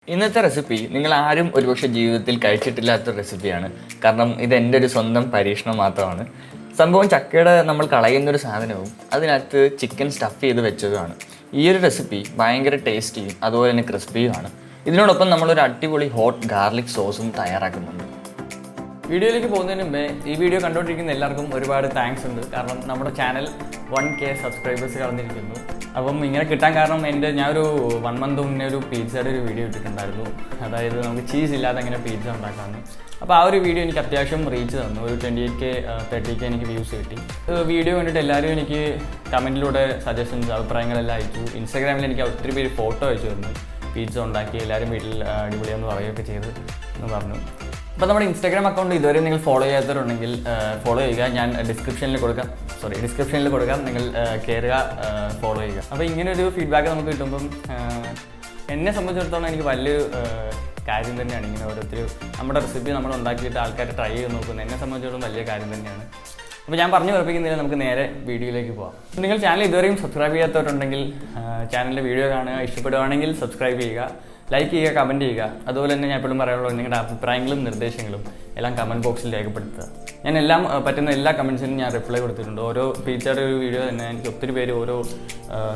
ഇന്നത്തെ റെസിപ്പി നിങ്ങൾ ആരും ഒരുപക്ഷെ ജീവിതത്തിൽ കഴിച്ചിട്ടില്ലാത്ത റെസിപ്പിയാണ്. കാരണം ഇത് എൻ്റെ ഒരു സ്വന്തം പരീക്ഷണം മാത്രമാണ്. സംഭവം ചക്കയുടെ നമ്മൾ കളയുന്നൊരു സാധനവും അതിനകത്ത് ചിക്കൻ സ്റ്റഫ് ചെയ്ത് വെച്ചതുമാണ്. ഈ ഒരു റെസിപ്പി ഭയങ്കര ടേസ്റ്റിയും അതുപോലെ തന്നെ ക്രിസ്പിയുമാണ്. ഇതിനോടൊപ്പം നമ്മളൊരു അടിപൊളി ഹോട്ട് ഗാർലിക് സോസും തയ്യാറാക്കുന്നുണ്ട്. വീഡിയോയിലേക്ക് പോകുന്നതിന് മുമ്പേ ഈ വീഡിയോ കണ്ടുകൊണ്ടിരിക്കുന്ന എല്ലാവർക്കും ഒരുപാട് താങ്ക്സ് ഉണ്ട്. കാരണം നമ്മുടെ ചാനൽ 1K സബ്സ്ക്രൈബേഴ്സ് കടന്നിരിക്കുന്നു. അപ്പം ഇങ്ങനെ കിട്ടാൻ കാരണം ഞാനൊരു 1 മന്ത് മുന്നേ ഒരു പിസ്സയുടെ ഒരു വീഡിയോ ഇട്ടിട്ടുണ്ടായിരുന്നു. അതായത് നമുക്ക് ചീസ് ഇല്ലാതെ എങ്ങനെ പിസ്സ ഉണ്ടാക്കാമെന്ന്. അപ്പോൾ ആ ഒരു വീഡിയോ എനിക്ക് അത്യാവശ്യം റീച്ച് തന്നു. ഒരു 28K 30K എനിക്ക് വ്യൂസ് കിട്ടി. വീഡിയോ കണ്ടിട്ട് എല്ലാവരും എനിക്ക് കമൻറ്റിലൂടെ സജഷൻസ് അഭിപ്രായങ്ങളെല്ലാം അയച്ചു. ഇൻസ്റ്റാഗ്രാമിൽ എനിക്ക് ഒത്തിരി പേര് ഫോട്ടോ അയച്ചു തന്നു. പിസ്സ ഉണ്ടാക്കി എല്ലാവരും വീട്ടിൽ അടിപൊളിയാന്ന് പറയുകയൊക്കെ ചെയ്ത് എന്ന് പറഞ്ഞു. അപ്പോൾ നമ്മുടെ ഇൻസ്റ്റാഗ്രാം അക്കൗണ്ട് ഇതുവരെ നിങ്ങൾ ഫോളോ ചെയ്യാത്തവരുണ്ടെങ്കിൽ ഫോളോ ചെയ്യുക. ഞാൻ ഡിസ്ക്രിപ്ഷനിൽ കൊടുക്കാം. നിങ്ങൾ കയറുക, ഫോളോ ചെയ്യുക. അപ്പോൾ ഇങ്ങനൊരു ഫീഡ്ബാക്ക് നമുക്ക് കിട്ടുമ്പം എന്നെ സംബന്ധിച്ചിടത്തോളം എനിക്ക് വലിയൊരു കാര്യം തന്നെയാണ്. ഇങ്ങനെ ഓരോരുത്തർ നമ്മുടെ റെസിപ്പി നമ്മൾ ഉണ്ടാക്കിയിട്ട് ആൾക്കാർ ട്രൈ ചെയ്ത് നോക്കുന്നത് എന്നെ സംബന്ധിച്ചിടത്തോളം വലിയ കാര്യം തന്നെയാണ്. അപ്പോൾ ഞാൻ പറഞ്ഞു ഉറപ്പിക്കുന്നില്ല, നമുക്ക് നേരെ വീഡിയോയിലേക്ക് പോകാം. നിങ്ങൾ ചാനൽ ഇതുവരെയും സബ്സ്ക്രൈബ് ചെയ്യാത്തവരുണ്ടെങ്കിൽ ചാനലിൻ്റെ വീഡിയോ കാണുക, ഇഷ്ടപ്പെടുകയാണെങ്കിൽ സബ്സ്ക്രൈബ് ചെയ്യുക, ലൈക്ക് ചെയ്യുക, കമൻറ്റ് ചെയ്യുക. അതുപോലെ തന്നെ ഞാൻ എപ്പോഴും പറയാനുള്ളത് നിങ്ങളുടെ അഭിപ്രായങ്ങളും നിർദ്ദേശങ്ങളും എല്ലാം കമൻറ്റ് ബോക്സിൽ രേഖപ്പെടുത്തുക. ഞാൻ പറ്റുന്ന എല്ലാ കമൻറ്റ്സിനും ഞാൻ റിപ്ലൈ കൊടുത്തിട്ടുണ്ട്. ഓരോ പിസ്സയുടെ ഒരു വീഡിയോ തന്നെ എനിക്ക് ഒത്തിരി പേര് ഓരോ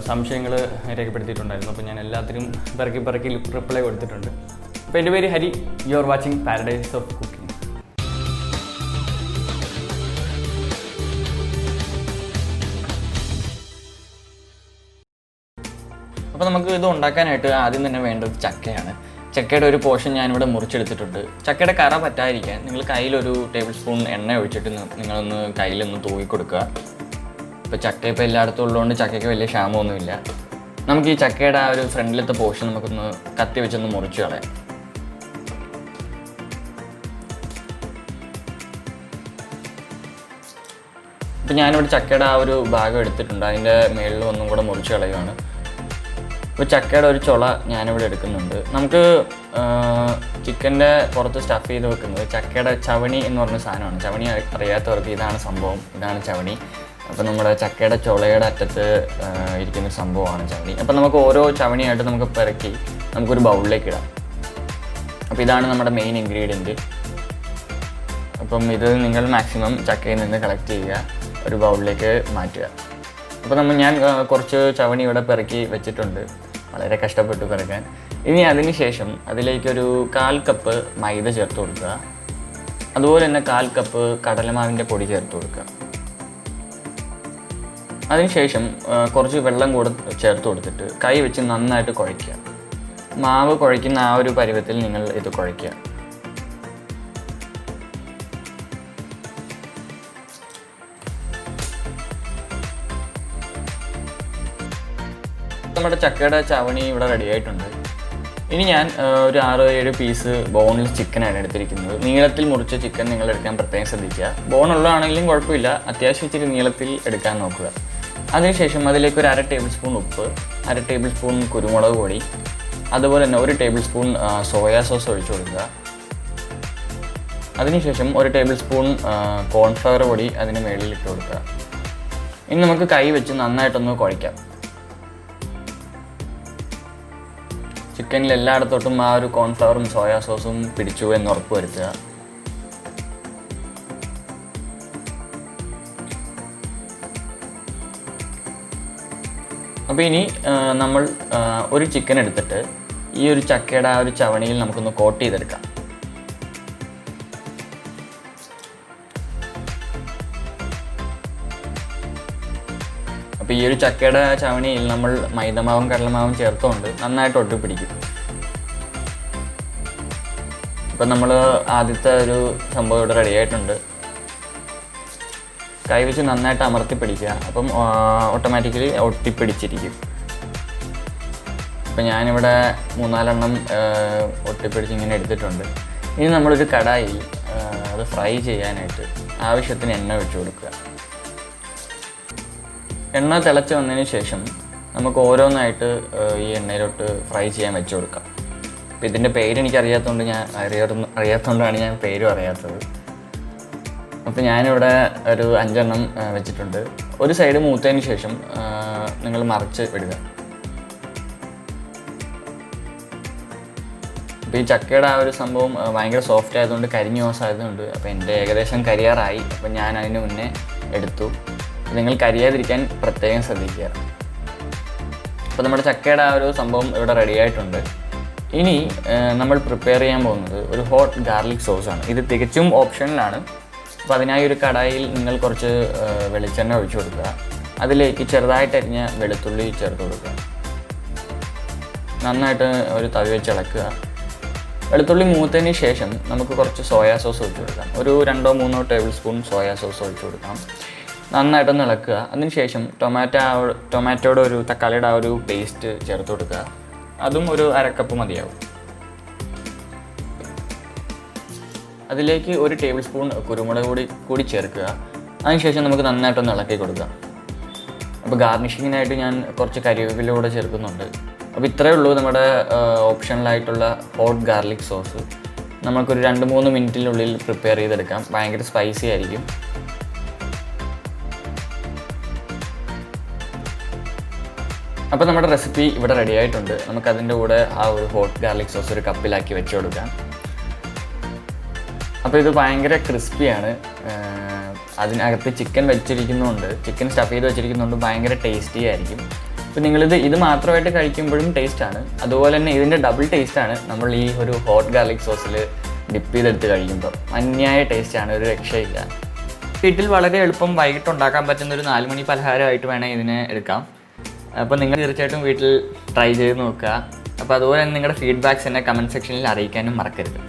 സംശയങ്ങൾ രേഖപ്പെടുത്തിയിട്ടുണ്ടായിരുന്നു. അപ്പോൾ ഞാൻ എല്ലാത്തിനും പെറുക്കി റിപ്ലൈ കൊടുത്തിട്ടുണ്ട്. അപ്പോൾ എൻ്റെ പേര് Hari. You are watching paradise of cooking. അപ്പോൾ നമുക്ക് ഇത് ഉണ്ടാക്കാനായിട്ട് ആദ്യം തന്നെ വേണ്ടത് ചക്കയാണ്. ചക്കയുടെ ഒരു പോർഷൻ ഞാനിവിടെ മുറിച്ചെടുത്തിട്ടുണ്ട്. ചക്കയുടെ കറ പറ്റാതിരിക്കാൻ നിങ്ങൾ കയ്യിലൊരു ടേബിൾ സ്പൂൺ എണ്ണ ഒഴിച്ചിട്ട് നിങ്ങളൊന്ന് കയ്യിലൊന്ന് തൂക്കി കൊടുക്കുക. ഇപ്പോൾ ചക്ക ഇപ്പോൾ എല്ലായിടത്തും ഉള്ളതുകൊണ്ട് ചക്കയ്ക്ക് വലിയ ക്ഷാമമൊന്നുമില്ല. നമുക്ക് ഈ ചക്കയുടെ ആ ഒരു ഫ്രണ്ടിലത്തെ പോർഷൻ നമുക്കൊന്ന് കത്തി വെച്ചൊന്ന് മുറിച്ച് കളയാം. ഇപ്പോൾ ഞാനിവിടെ ചക്കയുടെ ആ ഒരു ഭാഗം എടുത്തിട്ടുണ്ട്. അതിൻ്റെ മേളിൽ ഒന്നും കൂടെ മുറിച്ച് കളയുകയാണ്. ഇപ്പോൾ ചക്കയുടെ ഒരു ചുള ഞാനിവിടെ എടുക്കുന്നുണ്ട്. നമുക്ക് ചിക്കൻ്റെ പുറത്ത് സ്റ്റഫ് ചെയ്ത് വെക്കുന്നത് ചക്കയുടെ ചവണി എന്ന് പറഞ്ഞ സാധനമാണ്. ചവണി അറിയാത്തവർക്ക് ഇതാണ് സംഭവം, ഇതാണ് ചവണി. അപ്പോൾ നമ്മുടെ ചക്കയുടെ ചുളയുടെ അറ്റത്ത് ഇരിക്കുന്ന സംഭവമാണ് ചവണി. അപ്പോൾ നമുക്ക് ഓരോ ചവണിയായിട്ട് നമുക്ക് പെറുക്കി നമുക്കൊരു ബൗളിലേക്ക് ഇടാം. അപ്പോൾ ഇതാണ് നമ്മുടെ മെയിൻ ഇൻഗ്രീഡിയൻറ്റ്. അപ്പം ഇത് നിങ്ങൾ മാക്സിമം ചക്കയിൽ നിന്ന് കളക്ട് ചെയ്യുക, ഒരു ബൗളിലേക്ക് മാറ്റുക. അപ്പോൾ ഞാൻ കുറച്ച് ചവണി ഇവിടെ പെറുക്കി വെച്ചിട്ടുണ്ട്, വളരെ കഷ്ടപ്പെട്ടു പെറുക്കാൻ. ഇനി അതിന് ശേഷം അതിലേക്കൊരു 1/4 കപ്പ് മൈദ ചേർത്ത് കൊടുക്കുക. അതുപോലെ തന്നെ 1/4 കപ്പ് കടലമാവിൻ്റെ പൊടി ചേർത്ത് കൊടുക്കുക. അതിനുശേഷം കുറച്ച് വെള്ളം കൂടെ ചേർത്ത് കൊടുത്തിട്ട് കൈ വെച്ച് നന്നായിട്ട് കുഴയ്ക്കുക. മാവ് കുഴയ്ക്കുന്ന ആ ഒരു പരുവത്തിൽ നിങ്ങൾ ഇത് കുഴയ്ക്കുക. നമ്മുടെ ചക്കയുടെ ചവണി ഇവിടെ റെഡി ആയിട്ടുണ്ട്. ഇനി ഞാൻ ഒരു 6-7 പീസ് ബോൺലെസ് ചിക്കനാണ് എടുത്തിരിക്കുന്നത്. നീളത്തിൽ മുറിച്ച ചിക്കൻ നിങ്ങൾ എടുക്കാൻ പ്രത്യേകം ശ്രദ്ധിക്കുക. ബോണുള്ളതാണെങ്കിലും കുഴപ്പമില്ല, അത്യാവശ്യം ഇച്ചിരി നീളത്തിൽ എടുക്കാൻ നോക്കുക. അതിനുശേഷം അതിലേക്ക് ഒരു 1/2 ടേബിൾ സ്പൂൺ ഉപ്പ്, 1/2 ടേബിൾ സ്പൂൺ കുരുമുളക് പൊടി, അതുപോലെ തന്നെ 1 ടേബിൾ സ്പൂൺ സോയാ സോസ് ഒഴിച്ചു കൊടുക്കുക. അതിനുശേഷം 1 ടേബിൾ സ്പൂൺ കോൺഫ്ലവർ പൊടി അതിന് മുകളിൽ ഇട്ട് കൊടുക്കുക. ഇനി നമുക്ക് കൈ വെച്ച് നന്നായിട്ടൊന്ന് കുഴയ്ക്കാം. ചിക്കനിൽ എല്ലായിടത്തോട്ടും ആ ഒരു കോൺഫ്ലവറും സോയാ സോസും പിടിച്ചു എന്ന് ഉറപ്പ് വരുത്തുക. അപ്പോൾ ഇനി നമ്മൾ ഒരു ചിക്കൻ എടുത്തിട്ട് ഈ ഒരു ചക്കയുടെ ആ ഒരു ചവണിയിൽ നമുക്കൊന്ന് കോട്ട് ചെയ്തെടുക്കാം. അപ്പോൾ ഈ ഒരു ചക്കയുടെ ചവണിയിൽ നമ്മൾ മൈദമാവും കടലമാവും ചേർത്തുകൊണ്ട് നന്നായിട്ട് ഒട്ടിപ്പിടിക്കും. അപ്പം നമ്മൾ ആദ്യത്തെ ഒരു സംഭവം ഇവിടെ റെഡി ആയിട്ടുണ്ട്. കൈ വെച്ച് നന്നായിട്ട് അമർത്തി പിടിക്കുക. അപ്പം ഓട്ടോമാറ്റിക്കലി ഒട്ടിപ്പിടിച്ചിരിക്കും. അപ്പം ഞാനിവിടെ 3-4 എണ്ണം ഒട്ടിപ്പിടിച്ച് ഇങ്ങനെ എടുത്തിട്ടുണ്ട്. ഇനി നമ്മളൊരു കടായിൽ അത് ഫ്രൈ ചെയ്യാനായിട്ട് ആവശ്യത്തിന് എണ്ണ ഒഴിച്ചു കൊടുക്കുക. എണ്ണ തിളച്ച് വന്നതിന് ശേഷം നമുക്ക് ഓരോന്നായിട്ട് ഈ എണ്ണയിലോട്ട് ഫ്രൈ ചെയ്യാൻ വെച്ച് കൊടുക്കാം. അപ്പോൾ ഇതിൻ്റെ പേര് അറിയാത്തതുകൊണ്ടാണ് ഞാൻ പേരും അറിയാത്തത്. അപ്പോൾ ഞാനിവിടെ ഒരു 5 എണ്ണം വെച്ചിട്ടുണ്ട്. ഒരു സൈഡ് മൂത്തതിന് ശേഷം നിങ്ങൾ മറിച്ച് ഇടുക. അപ്പോൾ ഈ ചക്കയുടെ ആ ഒരു സംഭവം ഭയങ്കര സോഫ്റ്റ് ആയതുകൊണ്ട് കരിഞ്ഞു പോകാൻ സാധ്യതയുണ്ട്. അപ്പോൾ എൻ്റെ ഏകദേശം കരിയാറായി. അപ്പോൾ ഞാൻ അതിന് മുന്നേ എടുത്തു. നിങ്ങൾ കരിയാതിരിക്കാൻ പ്രത്യേകം ശ്രദ്ധിക്കുക. അപ്പോൾ നമ്മുടെ ചക്കയുടെ ആ ഒരു സംഭവം ഇവിടെ റെഡി ആയിട്ടുണ്ട്. ഇനി നമ്മൾ പ്രിപ്പയർ ചെയ്യാൻ പോകുന്നത് ഒരു ഹോട്ട് ഗാർലിക് സോസാണ്. ഇത് തികച്ചും ഓപ്ഷനിലാണ്. അപ്പോൾ അതിനായി ഒരു കടായിൽ നിങ്ങൾ കുറച്ച് വെളിച്ചെണ്ണ ഒഴിച്ചു കൊടുക്കുക. അതിലേക്ക് ചെറുതായിട്ട് അരിഞ്ഞ വെളുത്തുള്ളി ചേർത്ത് കൊടുക്കുക. നന്നായിട്ട് ഒരു തവി വെച്ച് ഇളക്കുക. വെളുത്തുള്ളി മൂത്തതിന് ശേഷം നമുക്ക് കുറച്ച് സോയാ സോസ് ഒഴിച്ചു കൊടുക്കാം. ഒരു 2-3 ടേബിൾ സ്പൂൺ സോയാ സോസ് ഒഴിച്ചു കൊടുക്കാം. നന്നായിട്ടൊന്ന് ഇളക്കുക. അതിനുശേഷം ടൊമാറ്റോയുടെ ഒരു തക്കാളിയുടെ ആ ഒരു പേസ്റ്റ് ചേർത്ത് കൊടുക്കുക. അതും ഒരു 1/2 കപ്പ് മതിയാവും. അതിലേക്ക് 1 ടേബിൾ സ്പൂൺ കുരുമുളക് കൂടി ചേർക്കുക. അതിനുശേഷം നമുക്ക് നന്നായിട്ടൊന്ന് ഇളക്കി കൊടുക്കാം. അപ്പോൾ ഗാർണിഷിങ്ങിനായിട്ട് ഞാൻ കുറച്ച് കരിവേപ്പില കൂടെ ചേർക്കുന്നുണ്ട്. അപ്പോൾ ഇത്രയേ ഉള്ളൂ നമ്മുടെ ഓപ്ഷണലായിട്ടുള്ള ഹോട്ട് ഗാർലിക് സോസ്. നമുക്കൊരു 2-3 മിനിറ്റിനുള്ളിൽ പ്രിപ്പയർ ചെയ്തെടുക്കാം. ഭയങ്കര സ്പൈസി ആയിരിക്കും. അപ്പോൾ നമ്മുടെ റെസിപ്പി ഇവിടെ റെഡി ആയിട്ടുണ്ട്. നമുക്കതിൻ്റെ കൂടെ ആ ഒരു ഹോട്ട് ഗാർലിക് സോസ് ഒരു കപ്പിലാക്കി വെച്ച് കൊടുക്കാം. അപ്പോൾ ഇത് ഭയങ്കര ക്രിസ്പിയാണ്. അതിനകത്ത് ചിക്കൻ വെച്ചിരിക്കുന്നതുകൊണ്ട്, ചിക്കൻ സ്റ്റഫ് ചെയ്ത് വെച്ചിരിക്കുന്നതുകൊണ്ട് ഭയങ്കര ടേസ്റ്റി ആയിരിക്കും. അപ്പോൾ ഇത് മാത്രമായിട്ട് കഴിക്കുമ്പോഴും ടേസ്റ്റാണ്. അതുപോലെ തന്നെ ഇതിൻ്റെ ഡബിൾ ടേസ്റ്റാണ് നമ്മൾ ഈ ഒരു ഹോട്ട് ഗാർലിക് സോസിൽ ഡിപ്പ് ചെയ്തെടുത്ത് കഴിക്കുമ്പോൾ. അന്യായ ടേസ്റ്റാണ്, ഒരു രക്ഷയില്ല. വീട്ടിൽ വളരെ എളുപ്പം വൈകിട്ട് ഉണ്ടാക്കാൻ പറ്റുന്ന ഒരു 4 മണി പലഹാരമായിട്ട് വേണമെങ്കിൽ ഇതിനെ എടുക്കാം. അപ്പോൾ നിങ്ങൾ തീർച്ചയായിട്ടും വീട്ടിൽ ട്രൈ ചെയ്ത് നോക്കുക. അപ്പോൾ അതുപോലെ തന്നെ നിങ്ങളുടെ ഫീഡ്ബാക്ക്സ് എന്നെ കമൻറ്റ് സെക്ഷനിൽ അറിയിക്കാനും മറക്കരുത്.